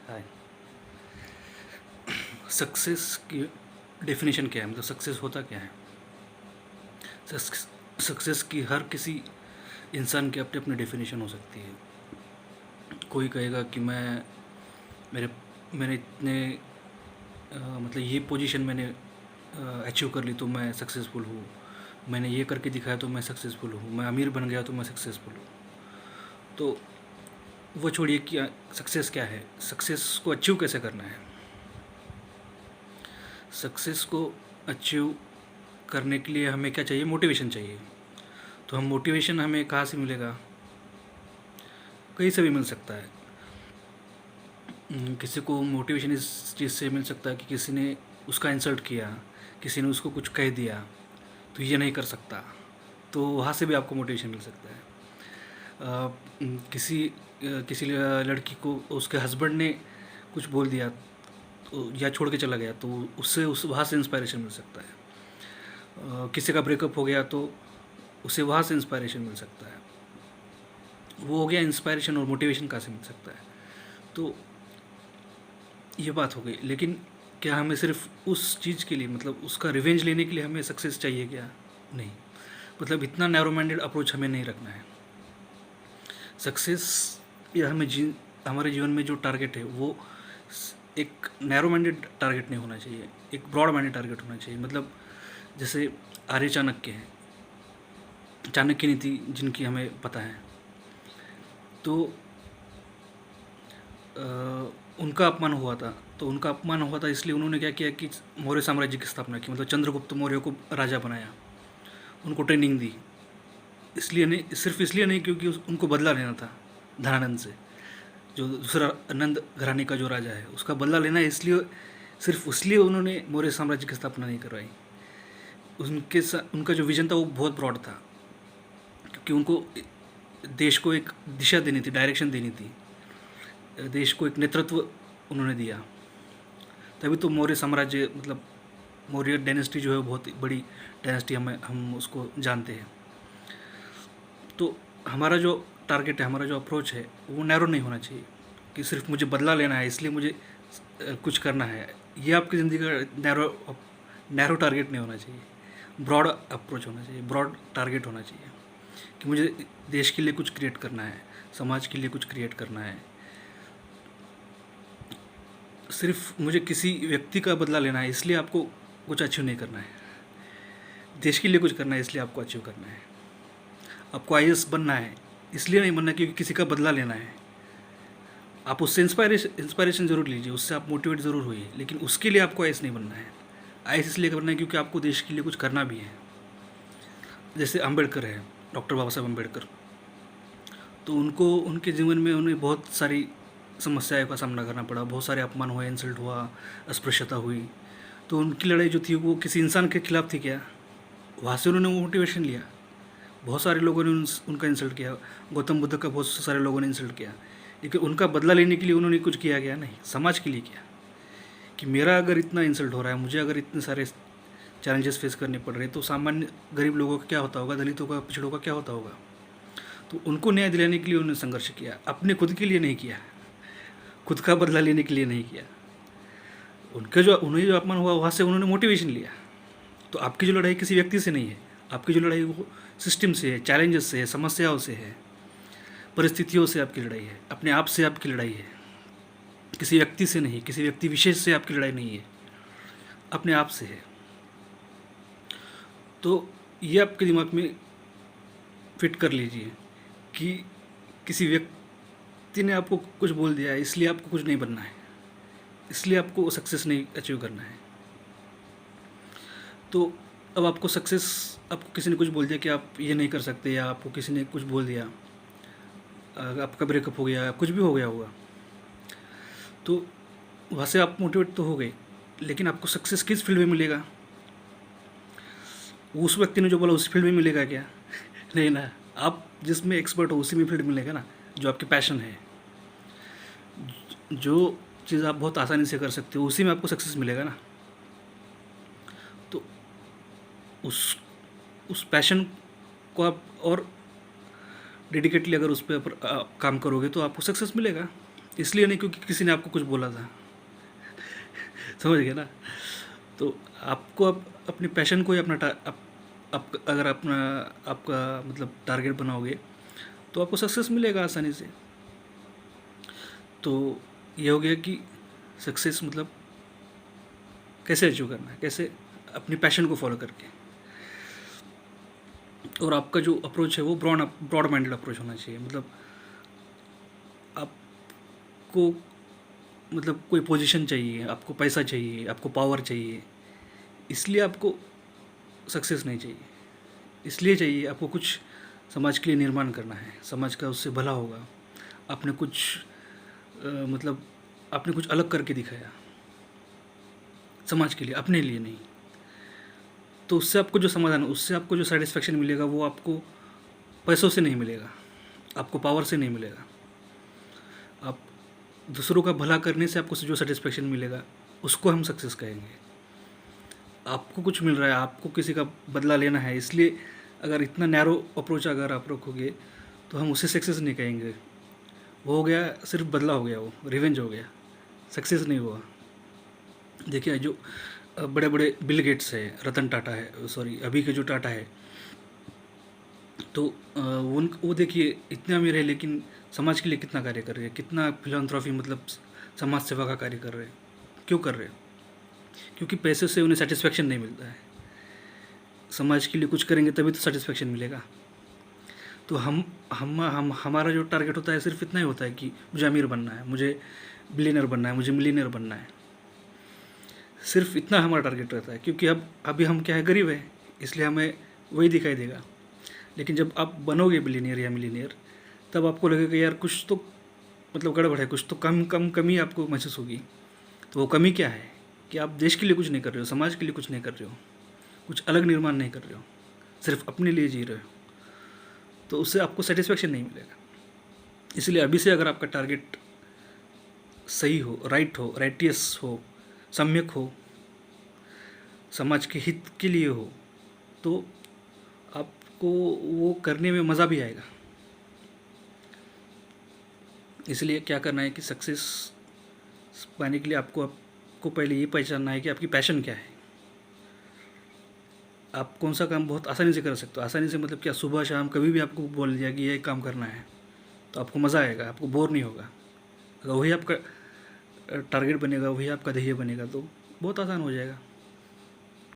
हाय। Success की definition क्या है, मतलब सक्सेस होता क्या है? सक्सेस की हर किसी इंसान की अपनी अपनी डेफिनेशन हो सकती है। कोई कहेगा कि मेरे मैंने इतने मतलब ये पोजीशन मैंने अचीव कर ली तो मैं सक्सेसफुल हूँ। मैंने ये करके दिखाया तो मैं सक्सेसफुल हूँ। मैं अमीर बन गया तो मैं सक्सेसफुल हूँ। तो वो छोड़िए कि सक्सेस क्या है, सक्सेस को अचीव कैसे करना है। सक्सेस को अचीव करने के लिए हमें क्या चाहिए? मोटिवेशन चाहिए। तो हम मोटिवेशन हमें कहाँ से मिलेगा? कहीं से भी मिल सकता है। किसी को मोटिवेशन इस चीज़ से मिल सकता है कि किसी ने उसका इंसल्ट किया, किसी ने उसको कुछ कह दिया तो ये नहीं कर सकता, तो वहाँ से भी आपको मोटिवेशन मिल सकता है। किसी लड़की को उसके हस्बैंड ने कुछ बोल दिया तो या छोड़ के चला गया तो उससे उस वहाँ से इंस्पायरेशन मिल सकता है। किसी का ब्रेकअप हो गया तो उसे वहाँ से इंस्पायरेशन मिल सकता है। वो हो गया इंस्पायरेशन, और मोटिवेशन कहाँ से मिल सकता है? तो ये बात हो गई। लेकिन क्या हमें सिर्फ उस चीज़ के लिए, मतलब उसका रिवेंज लेने के लिए हमें सक्सेस चाहिए क्या? नहीं। मतलब इतना नैरो माइंडेड अप्रोच हमें नहीं रखना है। सक्सेस या हमारे जीवन में जो टारगेट है वो एक नैरो माइंडेड टारगेट नहीं होना चाहिए, एक ब्रॉड माइंडेड टारगेट होना चाहिए। मतलब जैसे आर्य चाणक्य हैं, चाणक्य नीति जिनकी हमें पता है, तो उनका अपमान हुआ था। तो उनका अपमान हुआ था इसलिए उन्होंने क्या किया कि मौर्य साम्राज्य की स्थापना की, मतलब चंद्रगुप्त मौर्य को राजा बनाया, उनको ट्रेनिंग दी। इसलिए नहीं, सिर्फ इसलिए नहीं क्योंकि उनको बदला लेना था धनानंद से, जो दूसरा नंद घराने का जो राजा है उसका बदला लेना है। इसलिए सिर्फ इसलिए उन्होंने मौर्य साम्राज्य की स्थापना नहीं करवाई। उनका जो विजन था वो बहुत ब्रॉड था, क्योंकि उनको देश को एक दिशा देनी थी, डायरेक्शन देनी थी, देश को एक नेतृत्व उन्होंने दिया। तभी तो मौर्य साम्राज्य, मतलब मौर्य डायनेस्टी जो है बहुत बड़ी डायनेस्टी हम उसको जानते हैं। तो हमारा जो टारगेट है, हमारा जो अप्रोच है वो नैरो नहीं होना चाहिए कि सिर्फ मुझे बदला लेना है इसलिए मुझे कुछ करना है। ये आपकी ज़िंदगी का नैरो टारगेट नहीं होना चाहिए, ब्रॉड अप्रोच होना चाहिए, ब्रॉड टारगेट होना चाहिए कि मुझे देश के लिए कुछ क्रिएट करना है, समाज के लिए कुछ क्रिएट करना है। सिर्फ मुझे किसी व्यक्ति का बदला लेना है इसलिए आपको कुछ अचीव नहीं करना है। देश के लिए कुछ करना है इसलिए आपको अचीव करना है। आपको आईएएस बनना है इसलिए नहीं बनना क्योंकि किसी का बदला लेना है। आप उससे इंस्पायरेशन ज़रूर लीजिए, उससे आप मोटिवेट ज़रूर होइए, लेकिन उसके लिए आपको आईएएस नहीं बनना है। आईएएस इसलिए बनना है क्योंकि आपको देश के लिए कुछ करना भी है। जैसे अम्बेडकर है, डॉक्टर बाबा साहब अम्बेडकर, तो उनको उनके जीवन में उन्हें बहुत सारी समस्याओं का सामना करना पड़ा, बहुत सारे अपमान हुए, इंसल्ट हुआ, अस्पृश्यता हुई। तो उनकी लड़ाई जो थी वो किसी इंसान के खिलाफ थी क्या? वहाँ से उन्होंने वो मोटिवेशन लिया। बहुत सारे लोगों ने उनका इंसल्ट किया, गौतम बुद्ध का बहुत सारे लोगों ने इंसल्ट किया, लेकिन उनका बदला लेने के लिए उन्होंने कुछ किया गया नहीं, समाज के लिए किया। कि मेरा अगर इतना इंसल्ट हो रहा है, मुझे अगर इतने सारे चैलेंजेस फेस करने पड़ रहे हैं, तो सामान्य गरीब लोगों का क्या होता होगा, दलितों का, पिछड़ों का क्या होता होगा? तो उनको न्याय दिलाने के लिए उन्होंने संघर्ष किया, अपने खुद के लिए नहीं किया, खुद का बदला लेने के लिए नहीं किया। उन्हें जो अपमान हुआ वहाँ से उन्होंने मोटिवेशन लिया। तो आपकी जो लड़ाई किसी व्यक्ति से नहीं है, आपकी जो लड़ाई वो सिस्टम से है, चैलेंजेस से है, समस्याओं से है, परिस्थितियों से आपकी लड़ाई है, अपने आप से आपकी लड़ाई है। किसी व्यक्ति से नहीं, किसी व्यक्ति विशेष से आपकी लड़ाई नहीं है, अपने आप से है। तो ये आपके दिमाग में फिट कर लीजिए कि किसी व्यक्ति ने आपको कुछ बोल दिया है इसलिए आपको कुछ नहीं बनना है, इसलिए आपको सक्सेस नहीं अचीव करना है। तो अब आपको किसी ने कुछ बोल दिया कि आप ये नहीं कर सकते, या आपको किसी ने कुछ बोल दिया, आपका ब्रेकअप हो गया, कुछ भी हो गया होगा, तो वहाँ से आप मोटिवेट तो हो गए, लेकिन आपको सक्सेस किस फील्ड में मिलेगा? उस व्यक्ति ने जो बोला उस फील्ड में मिलेगा क्या? नहीं ना। आप जिसमें एक्सपर्ट हो उसी में फील्ड मिलेगा ना, जो आपके पैशन है, जो चीज़ आप बहुत आसानी से कर सकते हो उसी में आपको सक्सेस मिलेगा ना। तो उस उस पैशन को आप और डेडिकेटली अगर उस पर काम करोगे तो आपको सक्सेस मिलेगा। इसलिए नहीं क्योंकि किसी ने आपको कुछ बोला था। समझ गए ना? तो आपको अब अपनी पैशन को ही अपना आप अगर अपना आपका मतलब टारगेट बनाओगे तो आपको सक्सेस मिलेगा आसानी से। तो ये हो गया कि सक्सेस मतलब कैसे अचीव करना है, कैसे अपनी पैशन को फॉलो करके। और आपका जो अप्रोच है वो ब्रॉड माइंडेड अप्रोच होना चाहिए। मतलब आपको मतलब कोई पोजीशन चाहिए, आपको पैसा चाहिए, आपको पावर चाहिए, इसलिए आपको सक्सेस नहीं चाहिए। इसलिए चाहिए आपको कुछ समाज के लिए निर्माण करना है, समाज का उससे भला होगा। आपने कुछ मतलब आपने कुछ अलग करके दिखाया समाज के लिए, अपने लिए नहीं। तो उससे आपको जो समाधान, उससे आपको जो सेटिस्फेक्शन मिलेगा वो आपको पैसों से नहीं मिलेगा, आपको पावर से नहीं मिलेगा। आप दूसरों का भला करने से आपको जो सेटिस्फेक्शन मिलेगा उसको हम सक्सेस कहेंगे। आपको कुछ मिल रहा है, आपको किसी का बदला लेना है, इसलिए अगर इतना नैरो अप्रोच अगर आप रखोगे तो हम उसे सक्सेस नहीं कहेंगे। वो हो गया सिर्फ बदला हो गया, वो रिवेंज हो गया, सक्सेस नहीं हुआ। देखिए जो बड़े बड़े बिल गेट्स है, रतन टाटा है, सॉरी अभी के जो टाटा है, तो वो देखिए इतने अमीर है लेकिन समाज के लिए कितना कार्य कर रहे हैं, कितना फिलॉन्थ्रॉफी मतलब समाज सेवा का कार्य कर रहे हैं। क्यों कर रहे हैं? क्योंकि पैसे से उन्हें सेटिस्फेक्शन नहीं मिलता है। समाज के लिए कुछ करेंगे तभी तो सेटिस्फेक्शन मिलेगा। तो हम हमारा जो टारगेट होता है सिर्फ इतना ही होता है कि मुझे अमीर बनना है, मुझे बिलियनर बनना है, मुझे मिलियनर बनना है। सिर्फ इतना हमारा टारगेट रहता है, क्योंकि अब अभी हम क्या है, गरीब है, इसलिए हमें वही दिखाई देगा। लेकिन जब आप बनोगे बिलियनियर या मिलियनियर तब आपको लगेगा यार कुछ तो मतलब गड़बड़ है, कुछ तो कमी आपको महसूस होगी। तो वो कमी क्या है कि आप देश के लिए कुछ नहीं कर रहे हो, समाज के लिए कुछ नहीं कर रहे हो, कुछ अलग निर्माण नहीं कर रहे हो, सिर्फ अपने लिए जी रहे हो। तो उससे आपको सेटिस्फेक्शन नहीं मिलेगा। इसलिए अभी से अगर आपका टारगेट सही हो, राइटियस हो, सम्यक हो, समाज के हित के लिए हो, तो आपको वो करने में मज़ा भी आएगा। इसलिए क्या करना है कि सक्सेस पाने के लिए आपको पहले ये पहचानना है कि आपकी पैशन क्या है। आप कौन सा काम बहुत आसानी से कर सकते हो। आसानी से मतलब क्या, सुबह शाम कभी भी आपको बोल दिया कि ये काम करना है तो आपको मज़ा आएगा, आपको बोर नहीं होगा। अगर वही आपका टारगेट बनेगा, वही आपका ध्येय बनेगा तो बहुत आसान हो जाएगा।